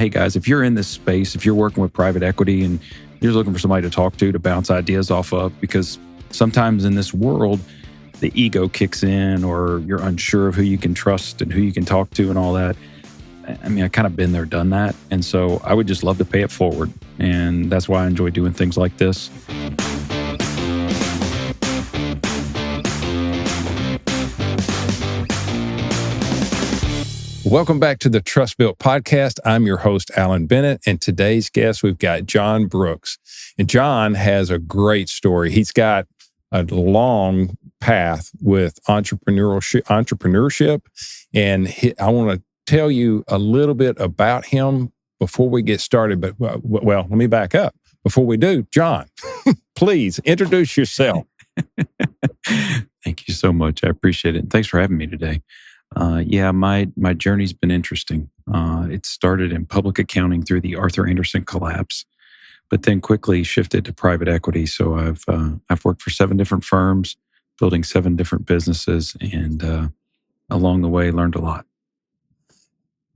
Hey guys, if you're in this space, if you're working with private equity and you're looking for somebody to talk to bounce ideas off of, because sometimes in this world, the ego kicks in or you're unsure of who you can trust and who you can talk to and all that. I mean, I kind of been there, done that. And so I would just love to pay it forward. And that's why I enjoy doing things like this. Welcome back to the TrustBuilt Podcast. I'm your host, Alan Bennett, and today's guest, we've got John Brooks. And John has a great story. He's got a long path with entrepreneurship, and I want to tell you a little bit about him before we get started. But, well, let me back up. Before we do, John, please introduce yourself. Thank you so much. I appreciate it. And thanks for having me today. My journey's been interesting. It started in public accounting through the Arthur Andersen collapse, but then quickly shifted to private equity. So I've worked for 7 different firms, building 7 different businesses, and along the way learned a lot.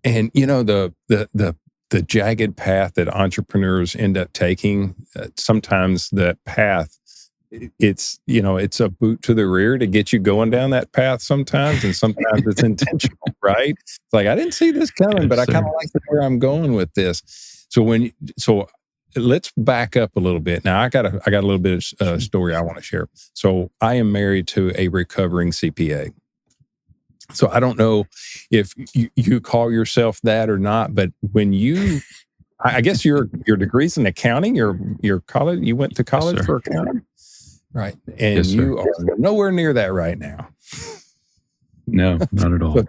And you know the jagged path that entrepreneurs end up taking. Sometimes that path, it's a boot to the rear to get you going down that path sometimes, and sometimes it's intentional, right? It's like, I didn't see this coming, but I kind of like where I'm going with this. So let's back up a little bit. Now I got a little bit of story I want to share. So I am married to a recovering CPA. So I don't know if you call yourself that or not, but when I guess your degree's in accounting, your college, you went to college for accounting? Right. And yes, you are nowhere near that right now. No, not at all.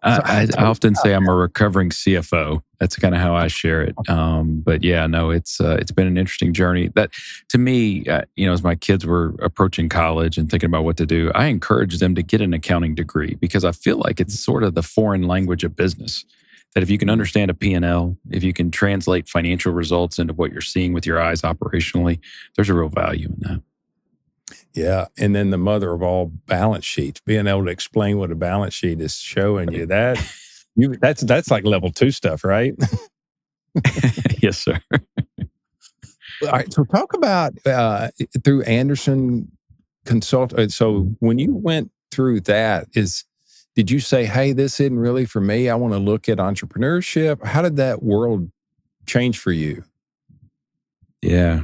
I often say I'm a recovering CFO. That's kind of how I share it. But yeah, no, it's been an interesting journey. That to me, as my kids were approaching college and thinking about what to do, I encouraged them to get an accounting degree because I feel like it's sort of the foreign language of business. That if you can understand a P&L, if you can translate financial results into what you're seeing with your eyes operationally, there's a real value in that. Yeah. And then the mother of all balance sheets, being able to explain what a balance sheet is showing you, that's like level 2 stuff, right? Yes, sir. All right. So talk about through Andersen Consult. So when you went through that, did you say, hey, this isn't really for me? I want to look at entrepreneurship. How did that world change for you? Yeah.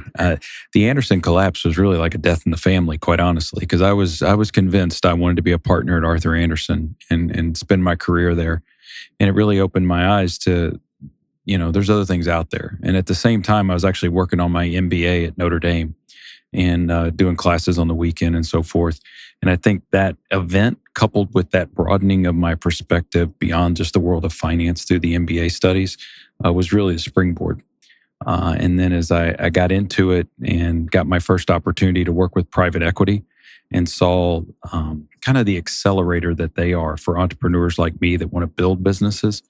The Andersen collapse was really like a death in the family, quite honestly, because I was convinced I wanted to be a partner at Arthur Andersen and spend my career there. And it really opened my eyes to, there's other things out there. And at the same time, I was actually working on my MBA at Notre Dame and doing classes on the weekend and so forth. And I think that event, coupled with that broadening of my perspective beyond just the world of finance through the MBA studies, was really the springboard. And then as I got into it and got my first opportunity to work with private equity and saw kind of the accelerator that they are for entrepreneurs like me that want to build businesses,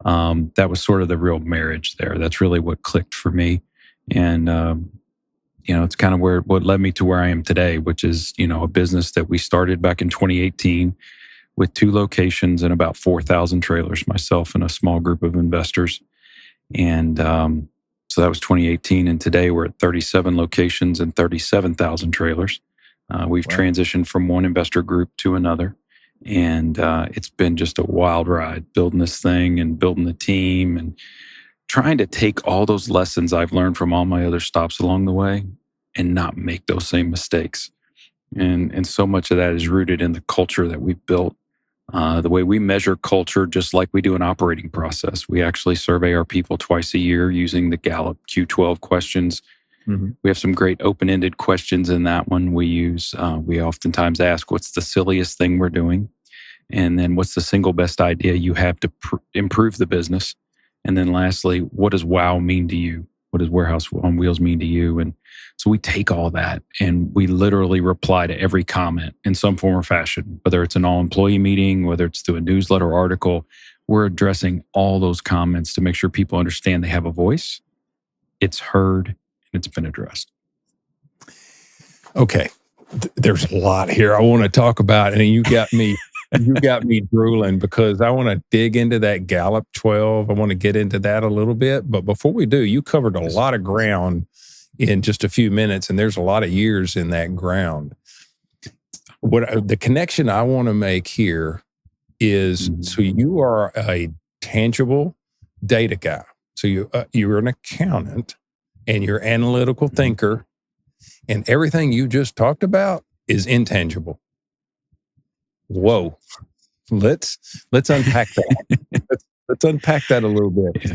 that was sort of the real marriage there. That's really what clicked for me. And, it's kind of what led me to where I am today, which is, a business that we started back in 2018 with 2 locations and about 4,000 trailers, myself and a small group of investors. And, so that was 2018, and today we're at 37 locations and 37,000 trailers. We've transitioned from one investor group to another, and it's been just a wild ride building this thing and building the team and trying to take all those lessons I've learned from all my other stops along the way and not make those same mistakes. And so much of that is rooted in the culture that we've built. The way we measure culture, just like we do an operating process, we actually survey our people twice a year using the Gallup Q12 questions. Mm-hmm. We have some great open-ended questions in that one. We oftentimes ask, what's the silliest thing we're doing? And then what's the single best idea you have to improve the business? And then lastly, what does WOW mean to you? What does Warehouse on Wheels mean to you? And so we take all that and we literally reply to every comment in some form or fashion, whether it's an all-employee meeting, whether it's through a newsletter or article. We're addressing all those comments to make sure people understand they have a voice, it's heard, and it's been addressed. Okay. There's a lot here I want to talk about, and you got me You got me drooling because I want to dig into that Gallup 12. I want to get into that a little bit. But before we do, you covered a lot of ground in just a few minutes, and there's a lot of years in that ground. The connection I want to make here is, so you are a tangible data guy. So you're an accountant and you're an analytical thinker, and everything you just talked about is intangible. Whoa. Let's unpack that. let's unpack that a little bit. Yeah.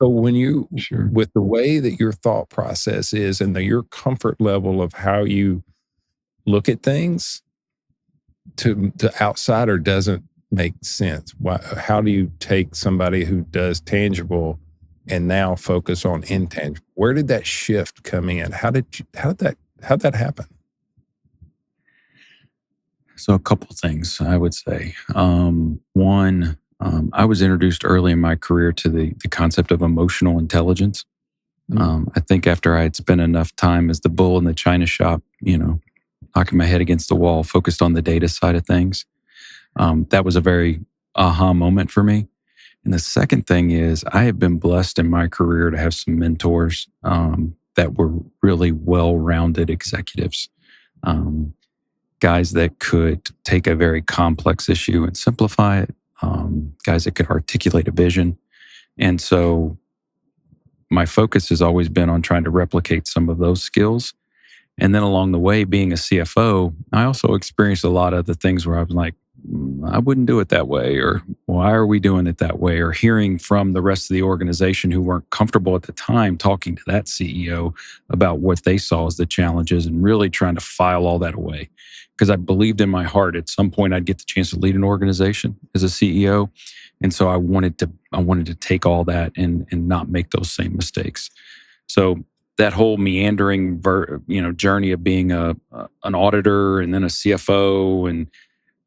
So when you, with the way that your thought process is and your comfort level of how you look at things, to outsider doesn't make sense. How do you take somebody who does tangible and now focus on intangible? Where did that shift come in? How'd that happen? So a couple things I would say. One, I was introduced early in my career to the concept of emotional intelligence. I think after I had spent enough time as the bull in the china shop, knocking my head against the wall, focused on the data side of things, that was a very aha moment for me. And the second thing is, I have been blessed in my career to have some mentors that were really well-rounded executives. Guys that could take a very complex issue and simplify it, guys that could articulate a vision. And so my focus has always been on trying to replicate some of those skills. And then along the way, being a CFO, I also experienced a lot of the things where I was like, I wouldn't do it that way, or why are we doing it that way? Or hearing from the rest of the organization who weren't comfortable at the time talking to that CEO about what they saw as the challenges, and really trying to file all that away. Because I believed in my heart at some point I'd get the chance to lead an organization as a CEO. And so I wanted to take all that and not make those same mistakes. So that whole meandering journey of being an auditor and then a CFO and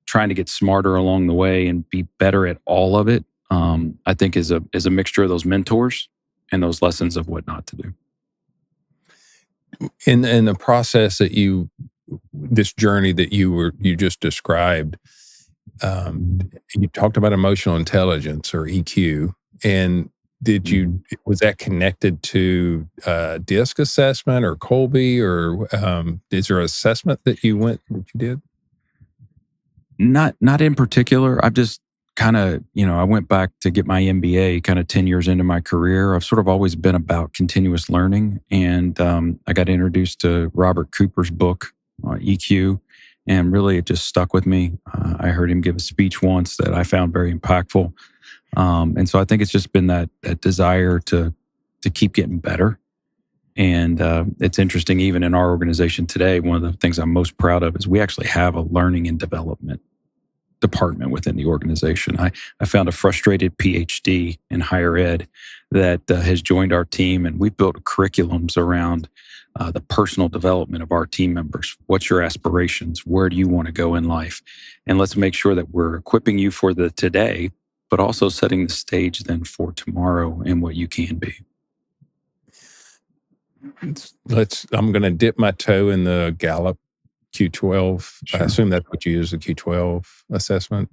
trying to get smarter along the way and be better at all of it, I think is a mixture of those mentors and those lessons of what not to do. In the process that this journey that you just described, you talked about emotional intelligence or EQ, and was that connected to DISC assessment or Colby, or is there an assessment that you did? Not in particular. I've just kind of, I went back to get my MBA kind of 10 years into my career. I've sort of always been about continuous learning. And I got introduced to Robert Cooper's book, EQ, and really it just stuck with me. I heard him give a speech once that I found very impactful. And so I think it's just been that desire to keep getting better. And it's interesting, even in our organization today, one of the things I'm most proud of is we actually have a learning and development department within the organization. I found a frustrated PhD in higher ed that has joined our team, and we've built curriculums around the personal development of our team members. What's your aspirations? Where do you want to go in life? And let's make sure that we're equipping you for the today, but also setting the stage then for tomorrow and what you can be. I'm going to dip my toe in the Gallup Q12. Sure. I assume that's what you use, the Q12 assessment?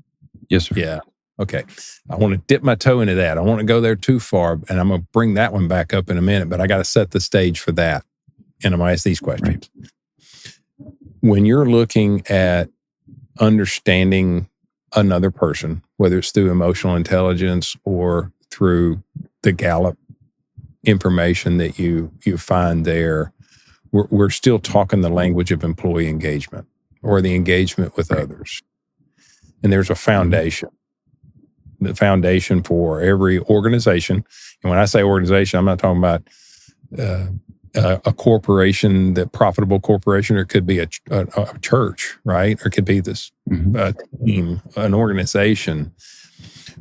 Yes, sir. Yeah. Okay. I want to dip my toe into that. I want to go there too far, and I'm going to bring that one back up in a minute, but I got to set the stage for that. And I'm going to ask these questions. Right. When you're looking at understanding another person, whether it's through emotional intelligence or through the Gallup information that you find there, we're still talking the language of employee engagement or the engagement with others. And there's a foundation. The foundation for every organization. And when I say organization, I'm not talking about a corporation, the profitable corporation, or it could be a church, right? Or it could be this team, an organization.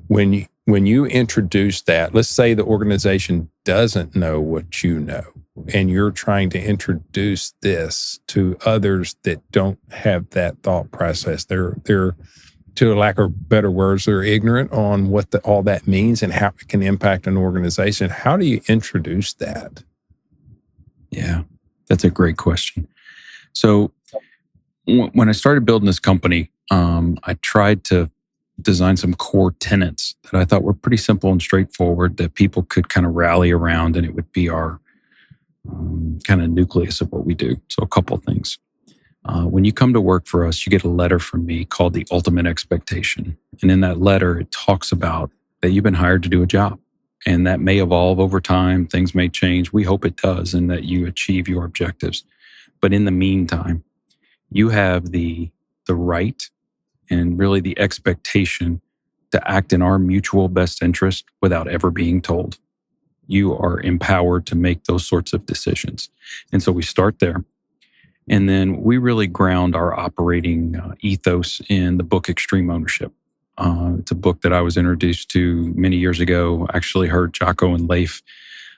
When you introduce that, let's say the organization doesn't know what you know, and you're trying to introduce this to others that don't have that thought process. They're to a lack of better words, they're ignorant on what all that means and how it can impact an organization. How do you introduce that? Yeah, that's a great question. So when I started building this company, I tried to designed some core tenets that I thought were pretty simple and straightforward that people could kind of rally around, and it would be our kind of nucleus of what we do. So a couple of things. When you come to work for us, you get a letter from me called the Ultimate Expectation. And in that letter, it talks about that you've been hired to do a job. And that may evolve over time. Things may change. We hope it does, and that you achieve your objectives. But in the meantime, you have the right and really the expectation to act in our mutual best interest without ever being told. You are empowered to make those sorts of decisions. And so we start there. And then we really ground our operating ethos in the book Extreme Ownership. It's a book that I was introduced to many years ago. I actually heard Jocko and Leif,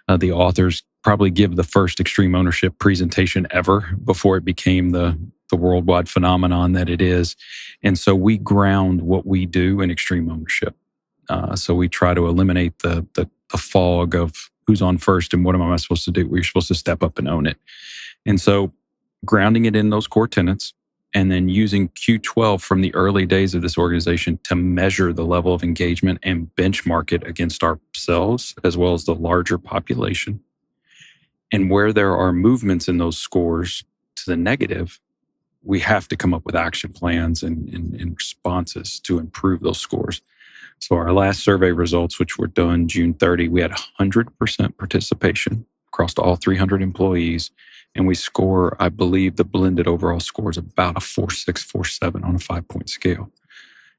the authors, probably give the first extreme ownership presentation ever before it became the worldwide phenomenon that it is. And so we ground what we do in extreme ownership. So we try to eliminate the fog of who's on first and what am I supposed to do? We're supposed to step up and own it. And so grounding it in those core tenets, and then using Q12 from the early days of this organization to measure the level of engagement and benchmark it against ourselves as well as the larger population. And where there are movements in those scores to the negative, we have to come up with action plans and responses to improve those scores. So our last survey results, which were done June 30, we had 100% participation across all 300 employees. And we score, I believe the blended overall score is about a 4.6, 4.7 on a 5-point scale.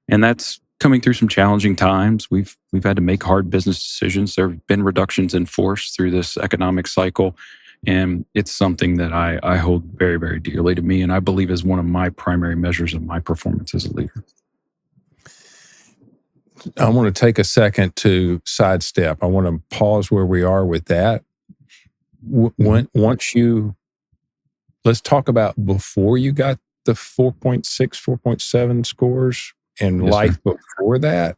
And that's coming through some challenging times. We've had to make hard business decisions. There have been reductions in force through this economic cycle. And it's something that I hold very, very dearly to me. And I believe is one of my primary measures of my performance as a leader. I want to take a second to sidestep. I want to pause where we are with that. Let's talk about before you got the 4.6, 4.7 scores and Yes, life sir. before that.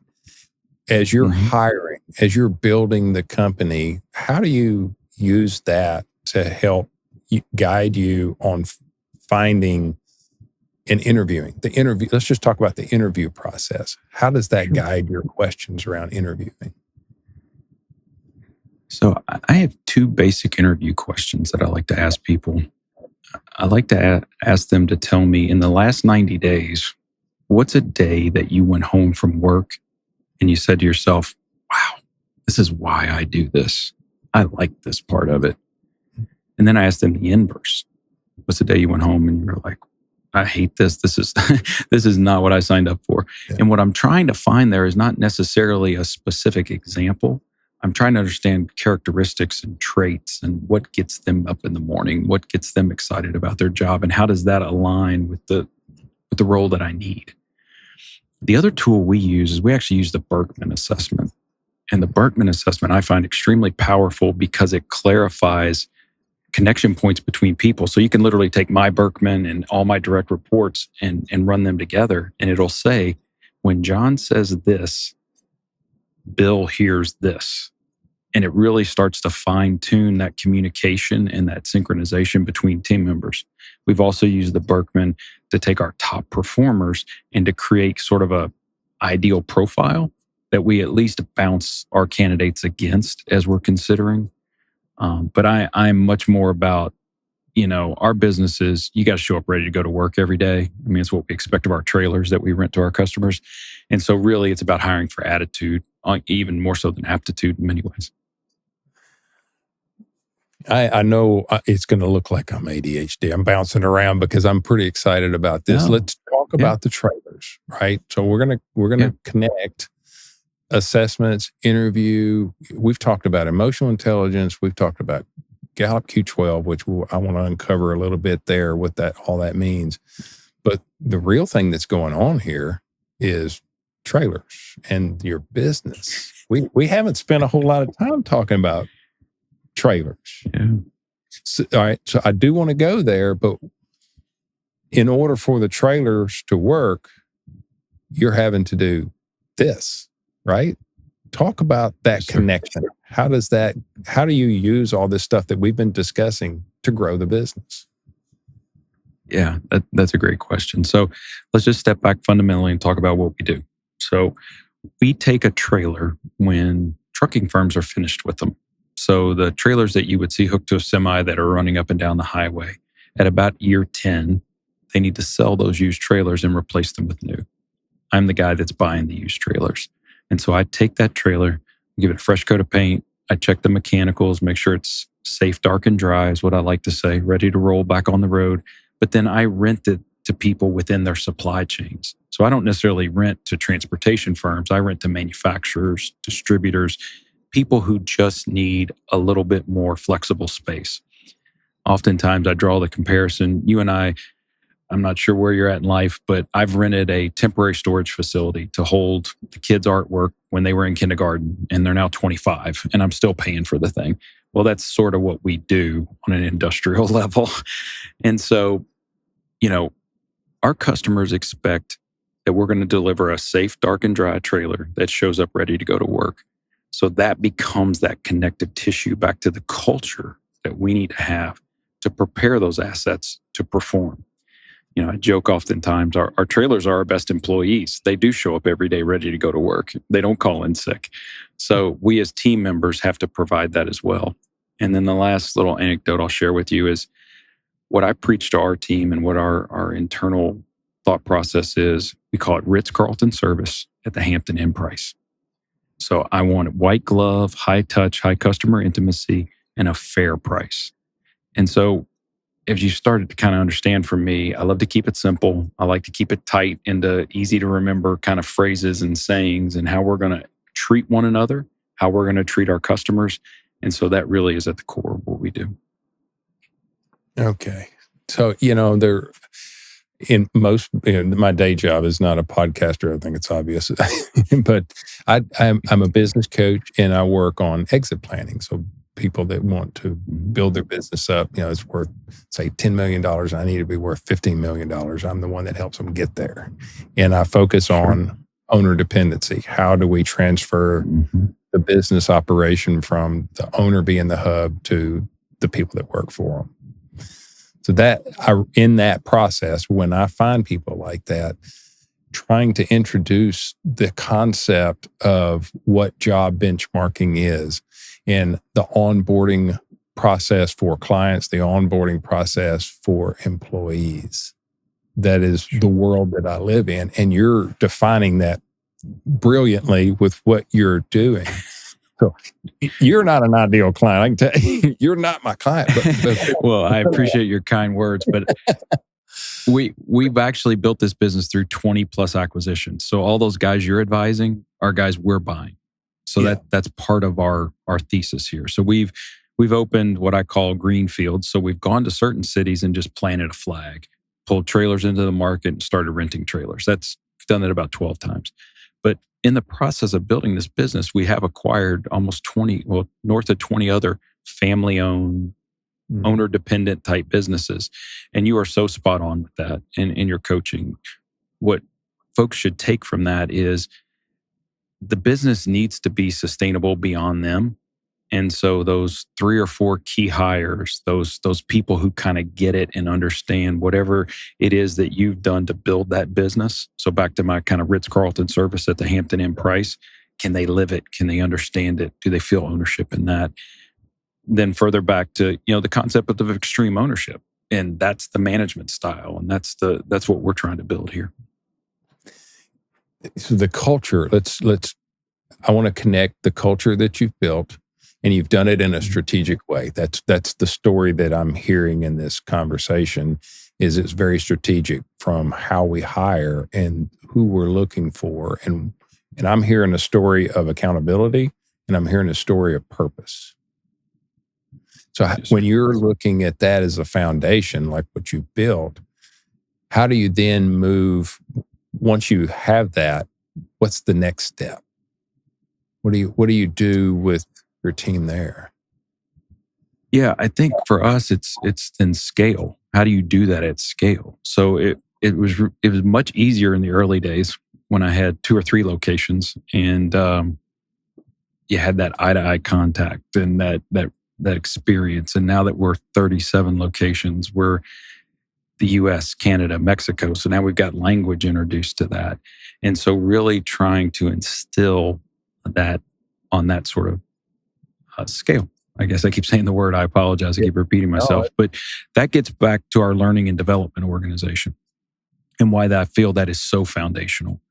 As you're hiring, as you're building the company, how do you use that to help guide you on finding and interviewing? Let's just talk about the interview process. How does that guide your questions around interviewing? So I have two basic interview questions that I like to ask people. I like to ask them to tell me in the last 90 days, what's a day that you went home from work and you said to yourself, wow, this is why I do this. I like this part of it. And then I asked them the inverse. What's the day you went home and you were like, I hate this. This is not what I signed up for. Yeah. And what I'm trying to find there is not necessarily a specific example. I'm trying to understand characteristics and traits and what gets them up in the morning, what gets them excited about their job, and how does that align with the role that I need. The other tool we use is we actually use the Berkman assessment. And the Berkman assessment I find extremely powerful because it clarifies connection points between people. So you can literally take my Berkman and all my direct reports and run them together. And it'll say, when John says this, Bill hears this. And it really starts to fine tune that communication and that synchronization between team members. We've also used the Berkman to take our top performers and to create sort of a ideal profile that we at least bounce our candidates against as we're considering. But I'm much more about, our business is you got to show up ready to go to work every day. I mean, it's what we expect of our trailers that we rent to our customers. And so really it's about hiring for attitude, even more so than aptitude in many ways. I know it's going to look like I'm ADHD. I'm bouncing around because I'm pretty excited about this. No. Let's talk about the trailers, right? So we're gonna connect assessments, interview. We've talked about emotional intelligence. We've talked about Gallup Q12, which I want to uncover a little bit there, what all that means. But the real thing that's going on here is trailers and your business. We haven't spent a whole lot of time talking about trailers. Yeah. So, all right. So I do want to go there, but in order for the trailers to work, you're having to do this, right? Talk about that connection. How do you use all this stuff that we've been discussing to grow the business? Yeah, that's a great question. So let's just step back fundamentally and talk about what we do. So we take a trailer when trucking firms are finished with them. So the trailers that you would see hooked to a semi that are running up and down the highway, at about year 10, they need to sell those used trailers and replace them with new. I'm the guy that's buying the used trailers. And so I take that trailer, give it a fresh coat of paint. I check the mechanicals, make sure it's safe, dark, and dry is what I like to say, ready to roll back on the road. But then I rent it to people within their supply chains. So I don't necessarily rent to transportation firms. I rent to manufacturers, distributors, people who just need a little bit more flexible space. Oftentimes I draw the comparison. You and I'm not sure where you're at in life, but I've rented a temporary storage facility to hold the kids' artwork when they were in kindergarten, and they're now 25, and I'm still paying for the thing. Well, that's sort of what we do on an industrial level. And so, our customers expect that we're going to deliver a safe, dark, and dry trailer that shows up ready to go to work. So that becomes that connective tissue back to the culture that we need to have to prepare those assets to perform. I joke oftentimes, our trailers are our best employees. They do show up every day ready to go to work. They don't call in sick. So we as team members have to provide that as well. And then the last little anecdote I'll share with you is what I preach to our team and what our internal thought process is. We call it Ritz-Carlton service at the Hampton Inn price. So I want white glove, high touch, high customer intimacy, and a fair price. And so as you started to kind of understand from me, I love to keep it simple. I like to keep it tight into easy to remember kind of phrases and sayings and how we're going to treat one another, how we're going to treat our customers. And so that really is at the core of what we do. Okay. So, there in most, my day job is not a podcaster. I think it's obvious, but I'm a business coach and I work on exit planning. So people that want to build their business up, it's worth, say, $10 million. I need to be worth $15 million. I'm the one that helps them get there. And I focus on owner dependency. How do we transfer the business operation from the owner being the hub to the people that work for them? So in that process, when I find people like that, trying to introduce the concept of what job benchmarking is and the onboarding process for clients, the onboarding process for employees. That is the world that I live in. And you're defining that brilliantly with what you're doing. So you're not an ideal client. I can tell you, you're not my client. But well, I appreciate your kind words, but we've actually built this business through 20 plus acquisitions. So all those guys you're advising are guys we're buying. So that's part of our thesis here. So we've opened what I call greenfield. So we've gone to certain cities and just planted a flag, pulled trailers into the market and started renting trailers. We've done that about 12 times. But in the process of building this business, we have acquired almost north of 20 other family-owned, owner-dependent type businesses. And you are so spot on with that in your coaching. What folks should take from that is the business needs to be sustainable beyond them. And so those 3 or 4 key hires, those people who kind of get it and understand whatever it is that you've done to build that business. So back to my kind of Ritz-Carlton service at the Hampton Inn price, can they live it? Can they understand it? Do they feel ownership in that? Then further back to, the concept of extreme ownership. And that's the management style. And that's what we're trying to build here. So the culture, I want to connect the culture that you've built. And you've done it in a strategic way. That's the story that I'm hearing in this conversation. Is it's very strategic from how we hire and who we're looking for, and I'm hearing a story of accountability, and I'm hearing a story of purpose. So when you're looking at that as a foundation, like what you built, how do you then move? Once you have that, what's the next step? What do you do with your team there? Yeah, I think for us, it's in scale. How do you do that at scale? So it was much easier in the early days when I had 2 or 3 locations, and you had that eye-to-eye contact and that experience. And now that we're 37 locations, the US, Canada, Mexico. So now we've got language introduced to that. And so really trying to instill that on that sort of scale. I guess I keep saying the word, I apologize, I keep repeating myself, but that gets back to our learning and development organization and why that I feel that is so foundational.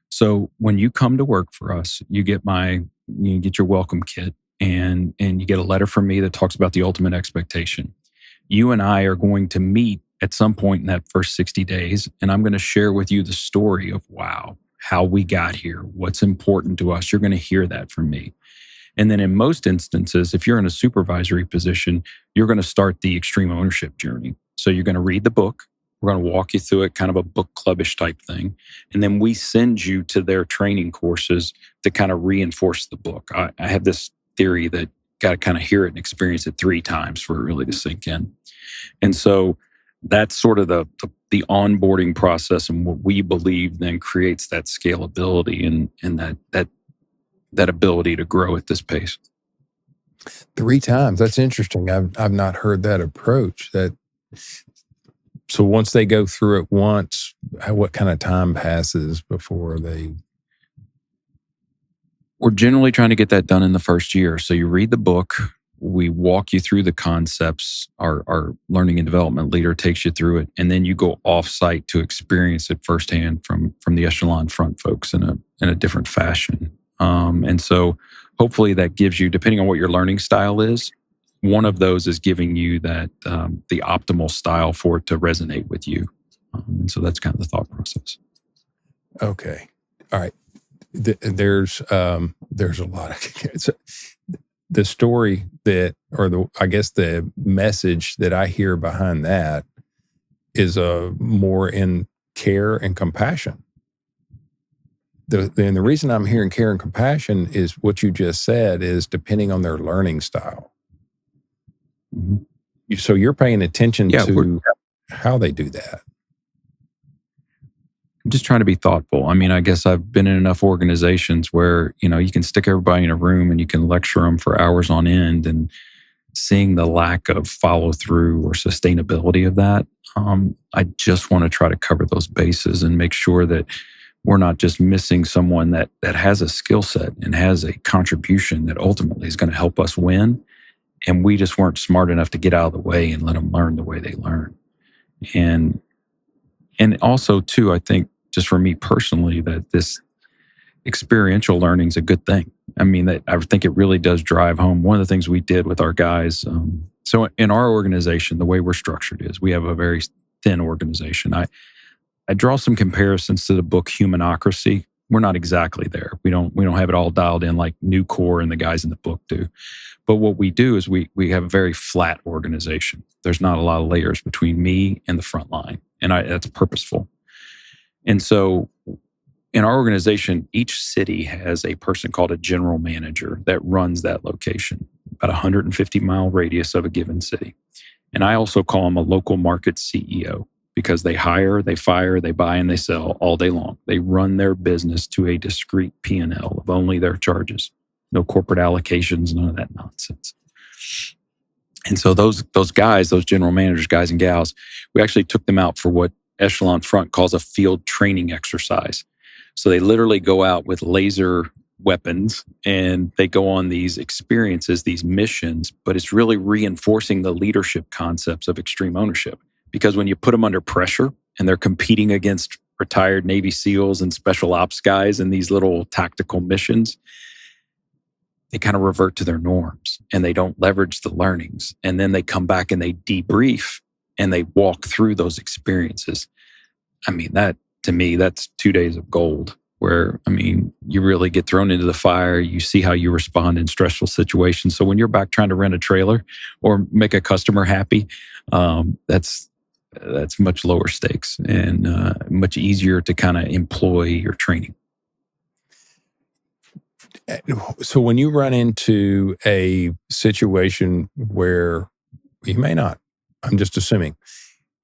So when you come to work for us, you get your welcome kit and you get a letter from me that talks about the ultimate expectation. You and I are going to meet at some point in that first 60 days, and I'm going to share with you the story of, wow, how we got here, what's important to us. You're going to hear that from me. And then in most instances, if you're in a supervisory position, you're going to start the extreme ownership journey. So you're going to read the book. We're going to walk you through it, kind of a book clubbish type thing. And then we send you to their training courses to kind of reinforce the book. I have this theory that got to kind of hear it and experience it 3 times for it really to sink in. And so that's sort of the onboarding process, and what we believe then creates that scalability and that ability to grow at this pace. 3 times. That's interesting. I've not heard that approach. So once they go through it once, what kind of time passes before they? We're generally trying to get that done in the first year. So you read the book, we walk you through the concepts. Our learning and development leader takes you through it, and then you go off-site to experience it firsthand from the echelon front folks in a different fashion. And so hopefully that gives you, depending on what your learning style is, one of those is giving you that the optimal style for it to resonate with you. And so that's kind of the thought process. Okay. All right. There's a lot of the story that, or I guess the message that I hear behind that is more in care and compassion. And the reason I'm hearing care and compassion is what you just said is depending on their learning style. Mm-hmm. So you're paying attention to how they do that. I'm just trying to be thoughtful. I mean, I guess I've been in enough organizations where, you can stick everybody in a room and you can lecture them for hours on end, and seeing the lack of follow through or sustainability of that. I just want to try to cover those bases and make sure that we're not just missing someone that has a skill set and has a contribution that ultimately is going to help us win. And we just weren't smart enough to get out of the way and let them learn the way they learn. And also too, I think just for me personally, that this experiential learning is a good thing. I mean, I think it really does drive home. One of the things we did with our guys, so in our organization, the way we're structured is we have a very thin organization. I draw some comparisons to the book Humanocracy. We're not exactly there. We don't have it all dialed in like Nucor and the guys in the book do. But what we do is we have a very flat organization. There's not a lot of layers between me and the front line. And that's purposeful. And so in our organization, each city has a person called a general manager that runs that location, about 150-mile radius of a given city. And I also call him a local market CEO, because they hire, they fire, they buy, and they sell all day long. They run their business to a discrete P&L of only their charges. No corporate allocations, none of that nonsense. And so those guys, those general managers, guys and gals, we actually took them out for what Echelon Front calls a field training exercise. So they literally go out with laser weapons and they go on these experiences, these missions, but it's really reinforcing the leadership concepts of extreme ownership. Because when you put them under pressure and they're competing against retired Navy SEALs and special ops guys in these little tactical missions, they kind of revert to their norms and they don't leverage the learnings. And then they come back and they debrief and they walk through those experiences. I mean, that to me, that's 2 days of gold where, I mean, you really get thrown into the fire. You see how you respond in stressful situations. So when you're back trying to rent a trailer or make a customer happy, that's much lower stakes and much easier to kind of employ your training. So when you run into a situation where you may not, I'm just assuming,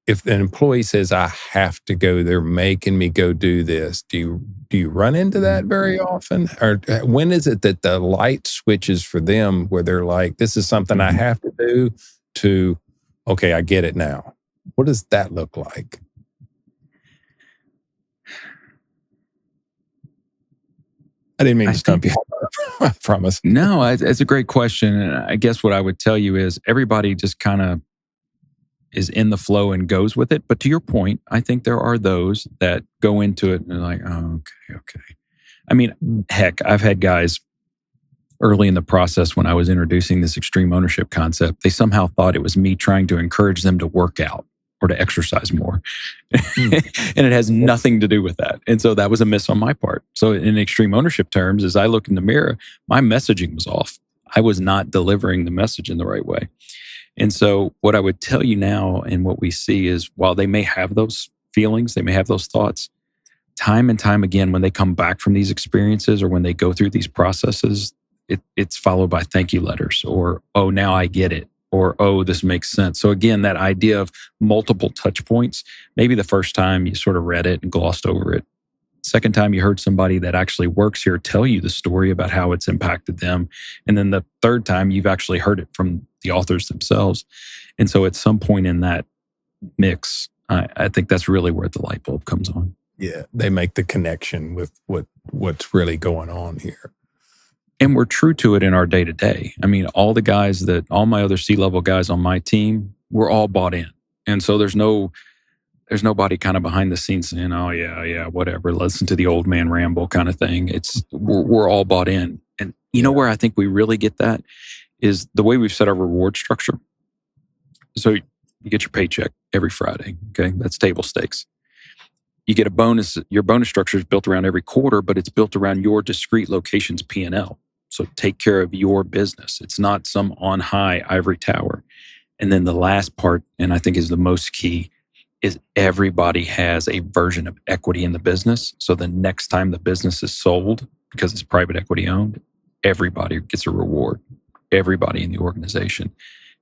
if an employee says, I have to go, they're making me go do this, do you run into that very often? Or when is it that the light switches for them where they're like, this is something I have to do, to, okay, I get it now? What does that look like? I didn't mean to stump you. I promise. No, it's a great question. And I guess what I would tell you is everybody just kind of is in the flow and goes with it. But to your point, I think there are those that go into it and they're like, oh, okay. I mean, heck, I've had guys early in the process when I was introducing this extreme ownership concept, they somehow thought it was me trying to encourage them to work out or to exercise more. And it has nothing to do with that. And so that was a miss on my part. So in extreme ownership terms, as I look in the mirror, my messaging was off. I was not delivering the message in the right way. And so what I would tell you now and what we see is while they may have those feelings, they may have those thoughts, time and time again, when they come back from these experiences or when they go through these processes, it's followed by thank you letters or, oh, now I get it. Or, oh, this makes sense. So again, that idea of multiple touch points, maybe the first time you sort of read it and glossed over it. Second time you heard somebody that actually works here tell you the story about how it's impacted them. And then the third time you've actually heard it from the authors themselves. And so at some point in that mix, I think that's really where the light bulb comes on. Yeah, they make the connection with what's really going on here. And we're true to it in our day to day. I mean, all my other C-level guys on my team, we're all bought in. And so there's nobody kind of behind the scenes saying, oh yeah, whatever, listen to the old man ramble kind of thing. We're all bought in. And you know where I think we really get that is the way we've set our reward structure. So you get your paycheck every Friday. Okay. That's table stakes. You get a bonus. Your bonus structure is built around every quarter, but it's built around your discrete location's P&L. So take care of your business. It's not some on high ivory tower. And then the last part, and I think is the most key, is everybody has a version of equity in the business. So the next time the business is sold, because it's private equity owned, everybody gets a reward, everybody in the organization.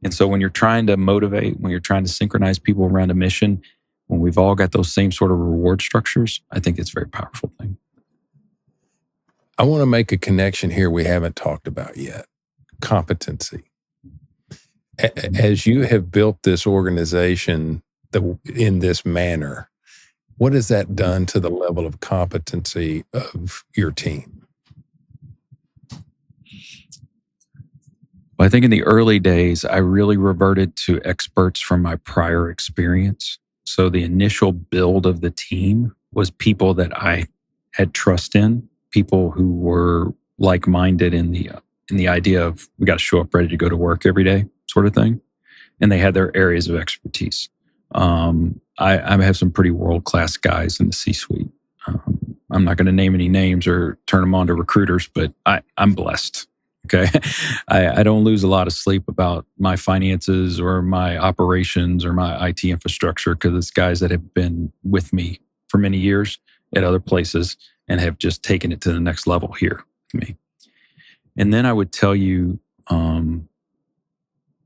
And so when you're trying to motivate, when you're trying to synchronize people around a mission, when we've all got those same sort of reward structures, I think it's a very powerful thing. I want to make a connection here we haven't talked about yet. Competency. As you have built this organization in this manner, what has that done to the level of competency of your team? Well, I think in the early days, I really reverted to experts from my prior experience. So the initial build of the team was people that I had trust in, people who were like-minded in the idea of we got to show up ready to go to work every day sort of thing. And they had their areas of expertise. I have some pretty world-class guys in the C-suite. I'm not going to name any names or turn them on to recruiters, but I'm blessed. Okay. I don't lose a lot of sleep about my finances or my operations or my IT infrastructure because it's guys that have been with me for many years at other places and have just taken it to the next level here with me. And then I would tell you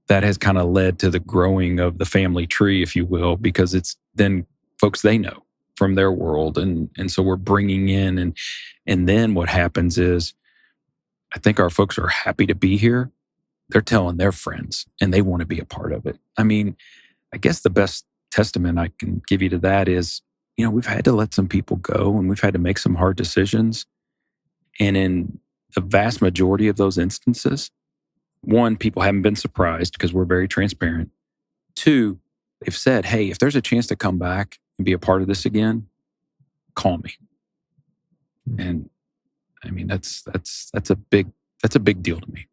that has kind of led to the growing of the family tree, if you will, because it's then folks they know from their world. And so we're bringing in and then what happens is I think our folks are happy to be here. They're telling their friends and they want to be a part of it. I mean, I guess the best testament I can give you to that is, we've had to let some people go and we've had to make some hard decisions. And in the vast majority of those instances, one, people haven't been surprised because we're very transparent. Two, they've said, hey, if there's a chance to come back and be a part of this again, call me. And I mean, that's a big deal to me.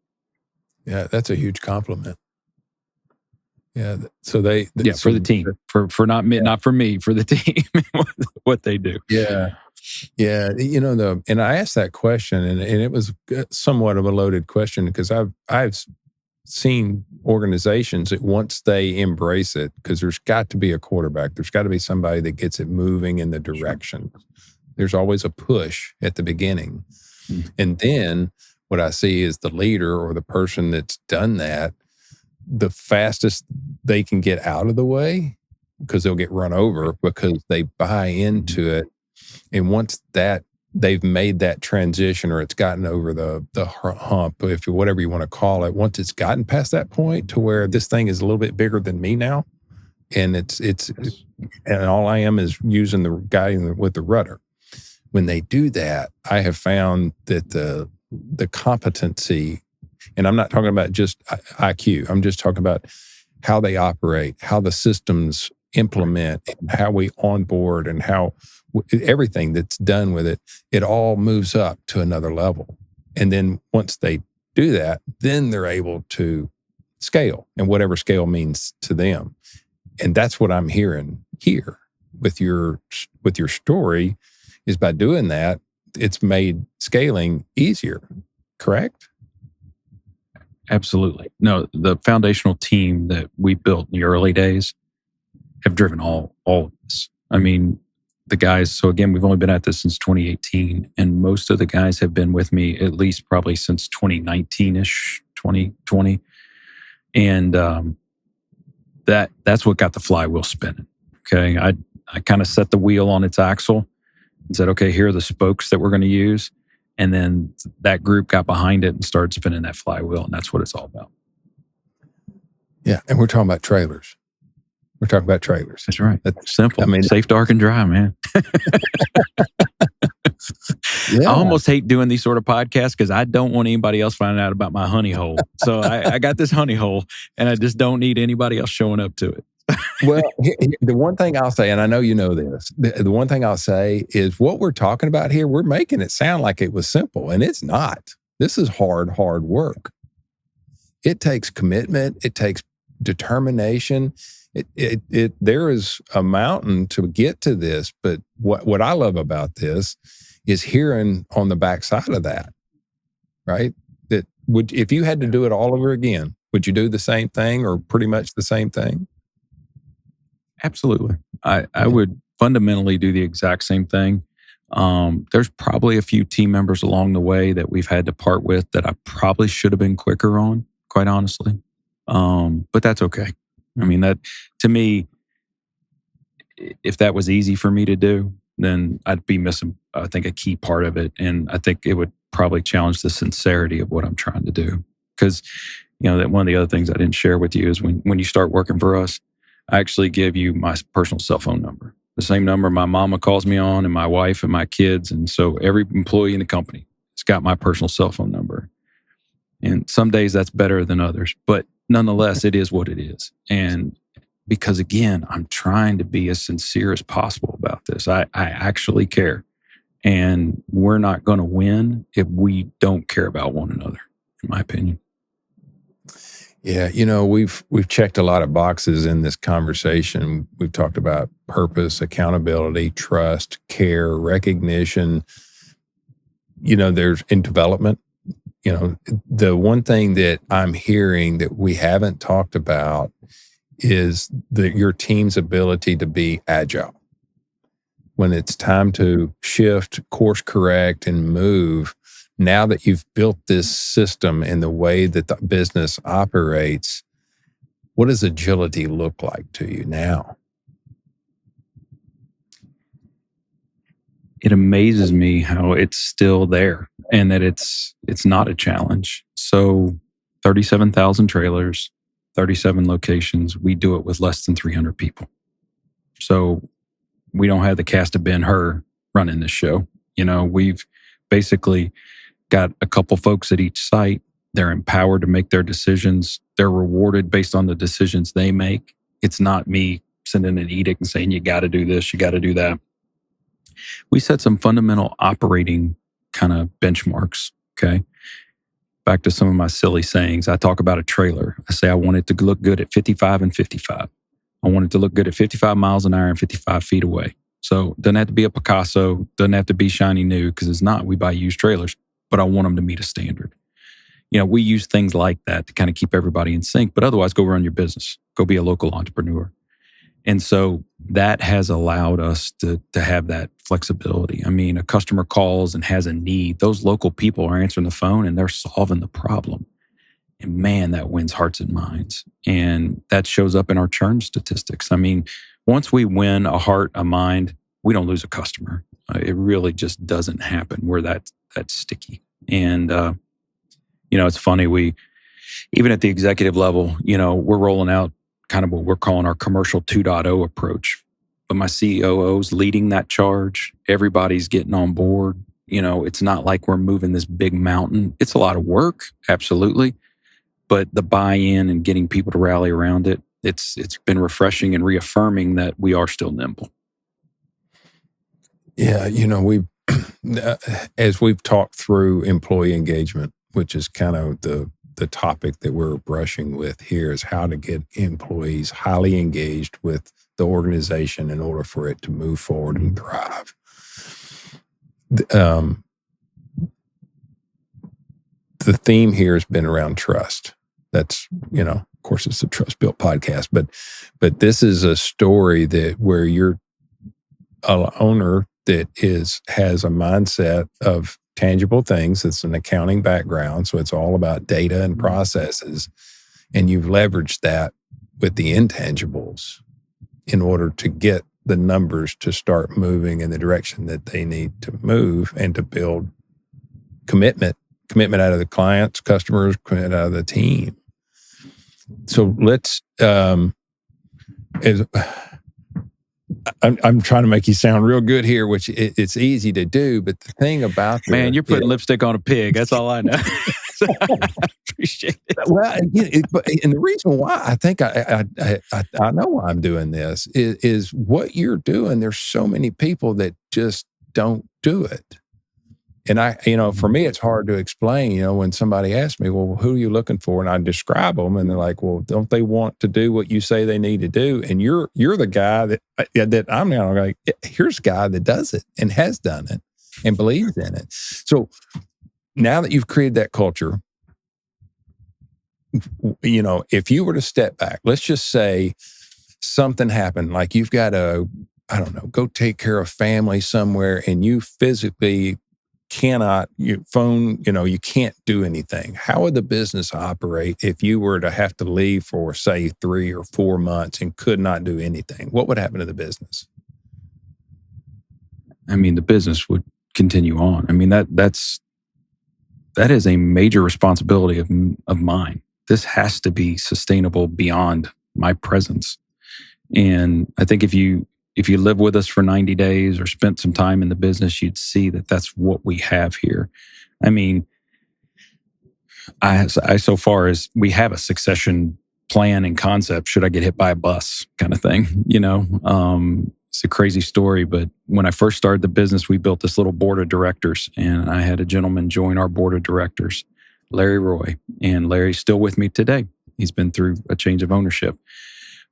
Yeah, that's a huge compliment. Yeah, so for the team, for not for me, for the team, what they do. Yeah, and I asked that question, and it was somewhat of a loaded question because I've seen organizations that once they embrace it, because there's got to be a quarterback, there's got to be somebody that gets it moving in the direction. There's always a push at the beginning. And then what I see is the leader or the person that's done that, the fastest they can get out of the way because they'll get run over because they buy into it. And once that they've made that transition or it's gotten over the hump, whatever you want to call it, once it's gotten past that point to where this thing is a little bit bigger than me now, and and all I am is using the guiding with the rudder. When they do that, I have found that the competency, and I'm not talking about just IQ, I'm just talking about how they operate, how the systems implement, how we onboard, and how everything that's done with it, it all moves up to another level. And then once they do that, then they're able to scale, and whatever scale means to them. And that's what I'm hearing here with your story, is by doing that, it's made scaling easier, correct? Absolutely. No, the foundational team that we built in the early days have driven all of this. I mean, the guys, so again, we've only been at this since 2018, and most of the guys have been with me at least probably since 2019-ish, 2020. And that's what got the flywheel spinning. Okay. I kind of set the wheel on its axle and said, okay, here are the spokes that we're going to use. And then that group got behind it and started spinning that flywheel. And that's what it's all about. Yeah. And we're talking about trailers. That's right. That's simple. I mean, safe, dark, and dry, man. yeah. I almost hate doing these sort of podcasts because I don't want anybody else finding out about my honey hole. So I got this honey hole, and I just don't need anybody else showing up to it. Well, the one thing I'll say, and I know you know this, the one thing I'll say is what we're talking about here, we're making it sound like it was simple, and it's not. This is hard work. It takes commitment. It takes determination. There is a mountain to get to this, but what I love about this is hearing on the backside of that, right? That if you had to do it all over again, would you do the same thing or pretty much the same thing? Absolutely. I would fundamentally do the exact same thing. There's probably a few team members along the way that we've had to part with that I probably should have been quicker on, quite honestly. But that's okay. I mean, that to me, if that was easy for me to do, then I'd be missing, I think, a key part of it. And I think it would probably challenge the sincerity of what I'm trying to do. Because, that one of the other things I didn't share with you is when you start working for us, I actually give you my personal cell phone number, the same number my mama calls me on, and my wife and my kids. And so every employee in the company has got my personal cell phone number. And some days that's better than others, but nonetheless, it is what it is. And because again, I'm trying to be as sincere as possible about this. I actually care. And we're not going to win if we don't care about one another, in my opinion. Yeah, we've checked a lot of boxes in this conversation. We've talked about purpose, accountability, trust, care, recognition. There's in development. The one thing that I'm hearing that we haven't talked about is your team's ability to be agile. When it's time to shift, course correct, and move, now that you've built this system in the way that the business operates, what does agility look like to you now? It amazes me how it's still there and that it's not a challenge. So 37,000 trailers, 37 locations, we do it with less than 300 people. So we don't have the cast of Ben-Hur running this show. We've basically got a couple folks at each site. They're empowered to make their decisions. They're rewarded based on the decisions they make. It's not me sending an edict and saying, you got to do this, you got to do that. We set some fundamental operating kind of benchmarks, okay? Back to some of my silly sayings. I talk about a trailer. I say I want it to look good at 55 and 55. I want it to look good at 55 miles an hour and 55 feet away. So it doesn't have to be a Picasso, doesn't have to be shiny new, because it's not. We buy used trailers, but I want them to meet a standard. We use things like that to kind of keep everybody in sync, but otherwise go run your business. Go be a local entrepreneur. And so that has allowed us to have that flexibility. I mean, a customer calls and has a need. Those local people are answering the phone and they're solving the problem. And man, that wins hearts and minds. And that shows up in our churn statistics. I mean, once we win a heart, a mind, we don't lose a customer. It really just doesn't happen. We're that sticky. And, it's funny. We, even at the executive level, we're rolling out kind of what we're calling our commercial 2.0 approach. But my COO's leading that charge. Everybody's getting on board. It's not like we're moving this big mountain. It's a lot of work, absolutely. But the buy-in and getting people to rally around it, it's been refreshing and reaffirming that we are still nimble. Yeah, we as we've talked through employee engagement, which is kind of the topic that we're brushing with here, is how to get employees highly engaged with the organization in order for it to move forward and thrive. The theme here has been around trust. That's, of course, it's the TrustBuilt podcast, but this is a story where you're an owner that has a mindset of tangible things. It's an accounting background, so it's all about data and processes, and you've leveraged that with the intangibles in order to get the numbers to start moving in the direction that they need to move and to build commitment out of the clients, customers, commitment out of the team. So let's, I'm trying to make you sound real good here, which it's easy to do, but the thing about man, you're putting lipstick on a pig. That's all I know. I appreciate it. Well, and the reason why I think I know why I'm doing this is what you're doing. There's so many people that just don't do it. And for me, it's hard to explain, when somebody asks me, well, who are you looking for? And I describe them and they're like, well, don't they want to do what you say they need to do? And you're the guy that I'm now like, here's a guy that does it and has done it and believes in it. So now that you've created that culture, if you were to step back, let's just say something happened, like you've got to, go take care of family somewhere and you physically cannot, you can't do anything. How would the business operate if you were to have to leave for, say, 3 or 4 months and could not do anything? What would happen to the business? I mean, the business would continue on. I mean, that is a major responsibility of mine. This has to be sustainable beyond my presence. And I think if you live with us for 90 days or spent some time in the business, you'd see that that's what we have here. I mean, I so far as we have a succession plan and concept, should I get hit by a bus kind of thing, it's a crazy story, but when I first started the business, we built this little board of directors, and I had a gentleman join our board of directors, Larry Roy, and Larry's still with me today. He's been through a change of ownership.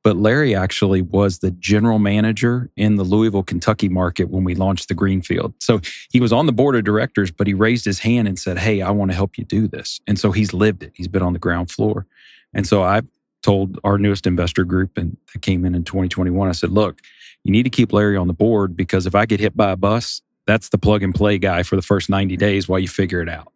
But Larry actually was the general manager in the Louisville, Kentucky market when we launched the greenfield. So he was on the board of directors, but he raised his hand and said, hey, I want to help you do this. And so he's lived it. He's been on the ground floor. And so I told our newest investor group, and that came in 2021, I said, look, you need to keep Larry on the board, because if I get hit by a bus, that's the plug and play guy for the first 90 days while you figure it out.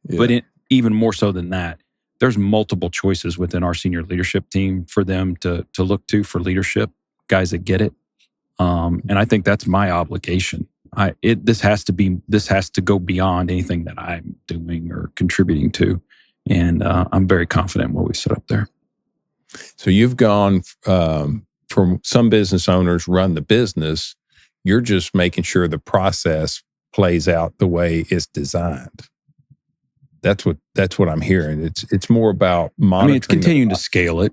Yeah. But even more so than that, there's multiple choices within our senior leadership team for them to look to for leadership, guys that get it. And I think that's my obligation. This has to go beyond anything that I'm doing or contributing to. And I'm very confident in what we set up there. So you've gone from some business owners run the business. You're just making sure the process plays out the way it's designed. That's what I'm hearing. It's more about monitoring. I mean, it's continuing to scale it.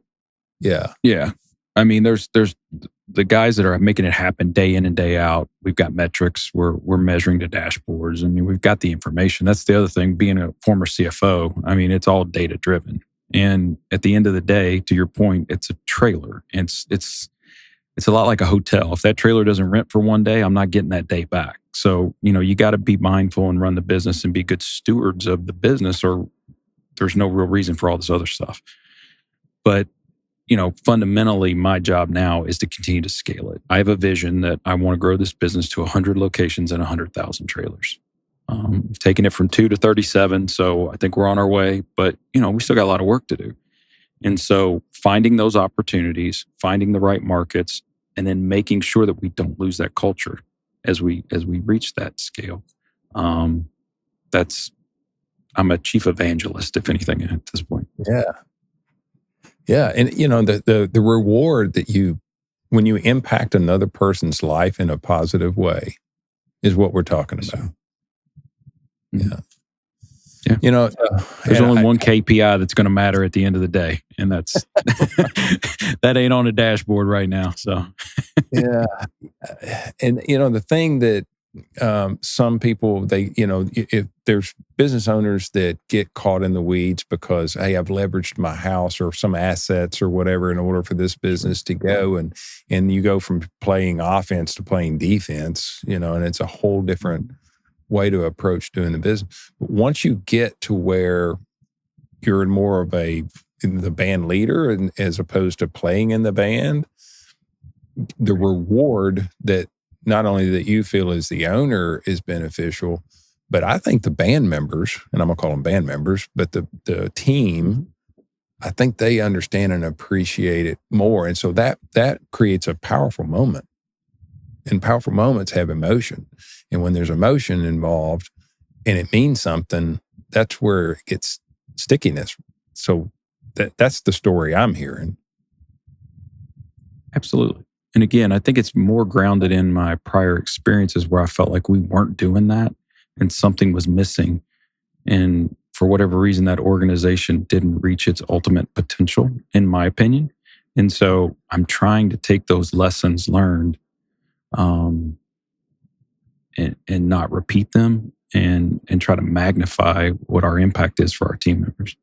Yeah. Yeah. I mean, there's the guys that are making it happen day in and day out. We've got metrics. We're measuring the dashboards. I mean, we've got the information. That's the other thing. Being a former CFO, I mean, it's all data driven. And at the end of the day, to your point, it's a trailer. And it's a lot like a hotel. If that trailer doesn't rent for one day, I'm not getting that day back. So, you got to be mindful and run the business and be good stewards of the business, or there's no real reason for all this other stuff. But, fundamentally, my job now is to continue to scale it. I have a vision that I want to grow this business to 100 locations and 100,000 trailers. We've taken it from 2 to 37, so I think we're on our way. But, we still got a lot of work to do. And so finding those opportunities, finding the right markets, and then making sure that we don't lose that culture as we reach that scale. I'm a chief evangelist, if anything, at this point. Yeah. Yeah. And the reward that when you impact another person's life in a positive way is what we're talking about. Yeah. Yeah. There's only one KPI that's going to matter at the end of the day, and that's that ain't on the dashboard right now. So, yeah, and the thing that some people if there's business owners that get caught in the weeds because, hey, I've leveraged my house or some assets or whatever in order for this business to go, and you go from playing offense to playing defense, and it's a whole different way to approach doing the business. But once you get to where you're more of the band leader as opposed to playing in the band, the reward that not only that you feel as the owner is beneficial, but I think the band members, and I'm gonna call them band members, but the team, I think they understand and appreciate it more. And so that creates a powerful moment. And powerful moments have emotion. And when there's emotion involved and it means something, that's where it gets stickiness. So that's the story I'm hearing. Absolutely. And again, I think it's more grounded in my prior experiences where I felt like we weren't doing that and something was missing. And for whatever reason, that organization didn't reach its ultimate potential, in my opinion. And so I'm trying to take those lessons learned and not repeat them and try to magnify what our impact is for our team members.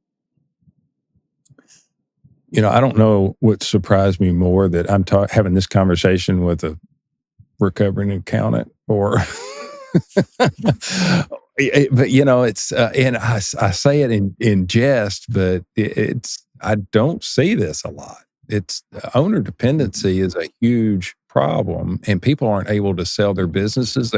I don't know what surprised me more, that I'm having this conversation with a recovering accountant or, but it's, and I say it in jest, but I don't see this a lot. It's owner dependency is a huge problem, and people aren't able to sell their businesses.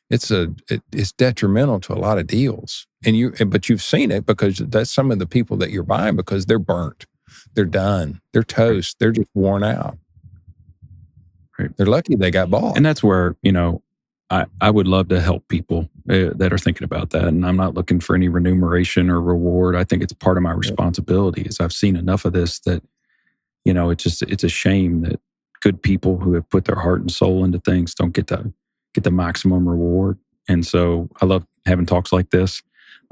It's detrimental to a lot of deals. But you've seen it because that's some of the people that you're buying, because they're burnt, they're done, they're toast, they're just worn out. Right. They're lucky they got bought. And that's where, I would love to help people that are thinking about that. And I'm not looking for any remuneration or reward. I think it's part of my responsibility. Is I've seen enough of this that, it's a shame that good people who have put their heart and soul into things don't get the maximum reward. And so I love having talks like this.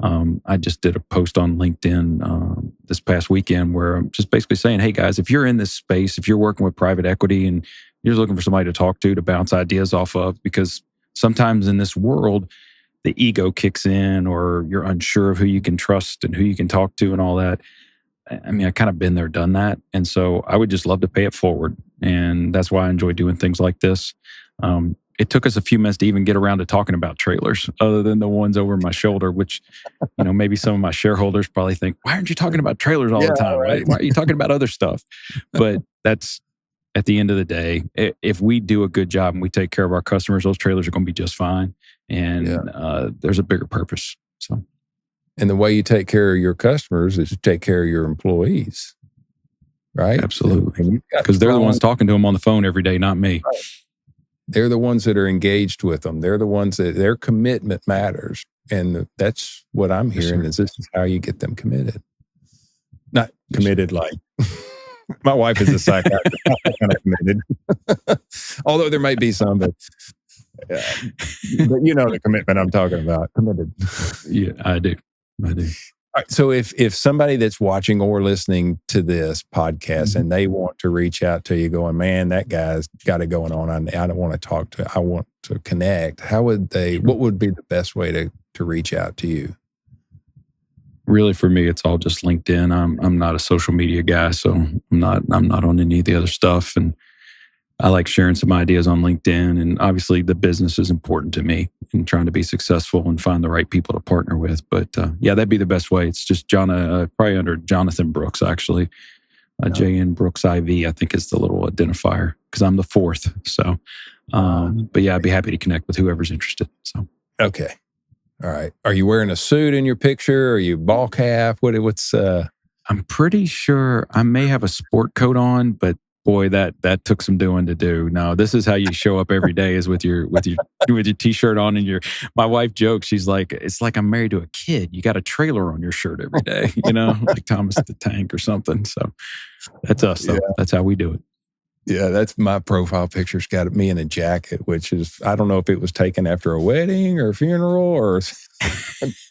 I just did a post on LinkedIn this past weekend where I'm just basically saying, hey guys, if you're in this space, if you're working with private equity and you're looking for somebody to talk to bounce ideas off of, because sometimes in this world, the ego kicks in, or you're unsure of who you can trust and who you can talk to and all that. I mean, I kind of been there, done that. And so I would just love to pay it forward. And that's why I enjoy doing things like this. It took us a few minutes to even get around to talking about trailers, other than the ones over my shoulder, which, maybe some of my shareholders probably think, why aren't you talking about trailers all the time? Right? Why are you talking about other stuff? But that's, at the end of the day, if we do a good job and we take care of our customers, those trailers are going to be just fine. And there's a bigger purpose. So, and the way you take care of your customers is to take care of your employees, right? Absolutely. Because they're the ones talking to them on the phone every day, not me. Right. They're the ones that are engaged with them. They're the ones that their commitment matters. And that's what I'm hearing, is this is how you get them committed. Not committed like... My wife is a psychiatrist, not that kind of committed. Although there might be some, but the commitment I'm talking about, committed. Yeah, I do. All right, so if somebody that's watching or listening to this podcast and they want to reach out to you going, man, that guy's got it going on, I don't want to talk to, I want to connect, what would be the best way to reach out to you? Really, for me, it's all just LinkedIn. I'm not a social media guy, so I'm not on any of the other stuff. And I like sharing some ideas on LinkedIn. And obviously, the business is important to me and trying to be successful and find the right people to partner with. But that'd be the best way. It's just probably under Jonathan Brooks, actually. JN Brooks IV, I think, is the little identifier, because I'm the fourth. So, but yeah, I'd be happy to connect with whoever's interested. So, okay. All right. Are you wearing a suit in your picture? Are you ball cap? What's I'm pretty sure I may have a sport coat on, but boy, that took some doing to do. No, this is how you show up every day, is with your t-shirt on, and my wife jokes, she's like, it's like I'm married to a kid. You got a trailer on your shirt every day, like Thomas the Tank or something. So that's us though. Yeah. That's how we do it. Yeah, that's my profile picture's got me in a jacket, which is, I don't know if it was taken after a wedding or a funeral or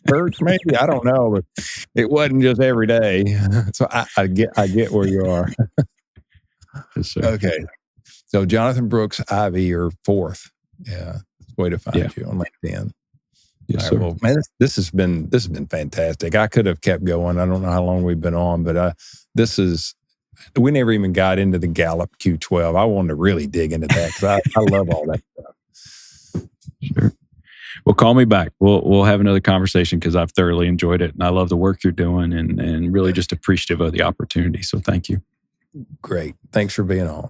church, maybe. I don't know, but it wasn't just every day. So I get where you are. Yes, sir. Okay. So Jonathan Brooks, Ivy, you're fourth. Yeah. Way to find you on LinkedIn. Yes, right, sir. well, man, this has been fantastic. I could have kept going. I don't know how long we've been on, but we never even got into the Gallup Q12. I wanted to really dig into that because I love all that stuff. Sure. Well, call me back. We'll have another conversation because I've thoroughly enjoyed it, and I love the work you're doing, and really just appreciative of the opportunity. So thank you. Great. Thanks for being on.